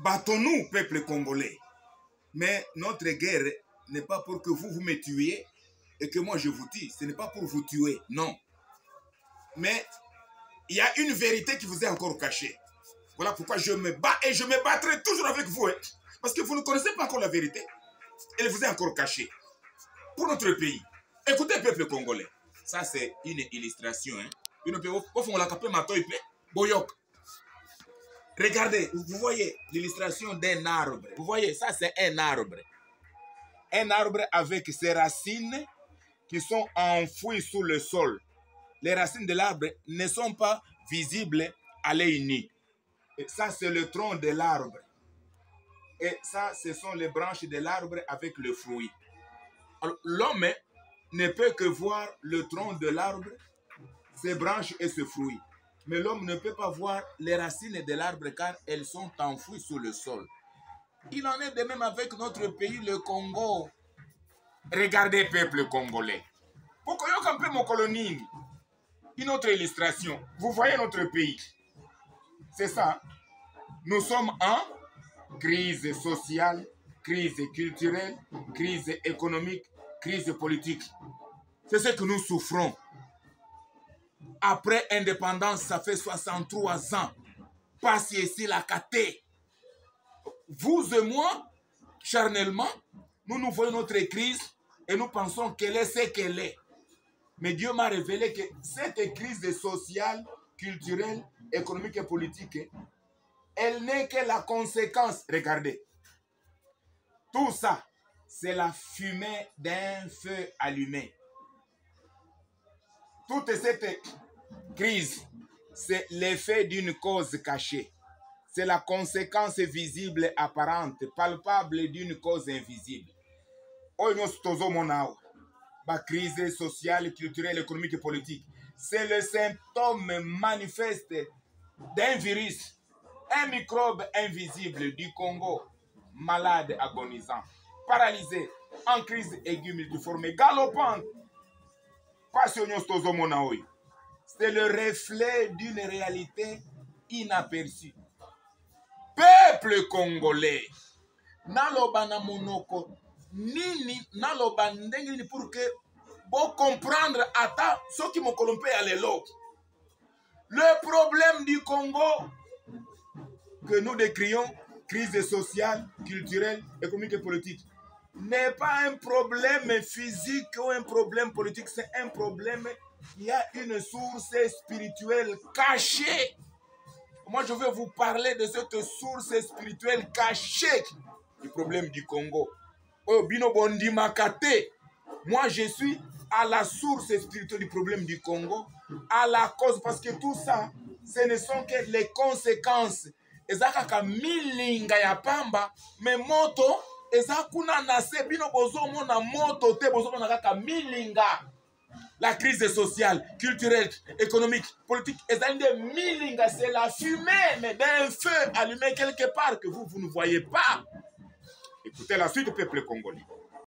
battons-nous, peuple congolais. Mais notre guerre n'est pas pour que vous me tuiez et que moi je vous tue. Ce n'est pas pour vous tuer, non. Mais il y a une vérité qui vous est encore cachée. Voilà pourquoi je me bats et je me battrai toujours avec vous. Hein, parce que vous ne connaissez pas encore la vérité. Elle vous est encore cachée. Pour notre pays. Écoutez, peuple congolais. Ça, c'est une illustration. Hein. Regardez, vous voyez l'illustration d'un arbre. Vous voyez, ça, c'est un arbre. Un arbre avec ses racines qui sont enfouies sous le sol. Les racines de l'arbre ne sont pas visibles à l'œil nu. Et ça, c'est le tronc de l'arbre. Et ça, ce sont les branches de l'arbre avec le fruit. L'homme ne peut que voir le tronc de l'arbre, ses branches et ses fruits. Mais l'homme ne peut pas voir les racines de l'arbre car elles sont enfouies sous le sol. Il en est de même avec notre pays, le Congo. Regardez, peuple congolais. Pourquoi un peu mon colonie? Une autre illustration. Vous voyez notre pays. C'est ça. Nous sommes en crise sociale, crise culturelle, crise économique, crise politique. C'est ce que nous souffrons. Après indépendance, ça fait 63 ans. Passe ici la caté. Vous et moi, charnellement, nous voyons notre crise et nous pensons qu'elle est ce qu'elle est. Mais Dieu m'a révélé que cette crise sociale, culturelle, économique et politique, elle n'est que la conséquence. Regardez. Tout ça, c'est la fumée d'un feu allumé. Toute cette crise, c'est l'effet d'une cause cachée. C'est la conséquence visible, apparente, palpable d'une cause invisible. La crise sociale, culturelle, économique et politique. C'est le symptôme manifeste d'un virus, un microbe invisible du Congo, malade, agonisant, paralysé, en crise aiguë multiforme, galopante. C'est le reflet d'une réalité inaperçue. Peuple congolais, naloba na monoko nini naloba ndenge ni pour que bon comprendre ata ceux qui me colompent à l'élo. Le problème du Congo que nous décrions, crise sociale, culturelle, économique et politique, n'est pas un problème physique ou un problème politique, c'est un problème qui a une source spirituelle cachée. Moi, je vais vous parler de cette source spirituelle cachée du problème du Congo. Moi, je suis à la source spirituelle du problème du Congo, à la cause, parce que tout ça, ce ne sont que les conséquences. Ezaka milinga ya pamba, mais moto, ezakuna nase bino bozo mona moto te bozo mona kaka milinga. La crise sociale, culturelle, économique, politique, milinga, c'est la fumée, mais d'un feu allumé quelque part que vous ne voyez pas. Écoutez la suite du peuple congolais.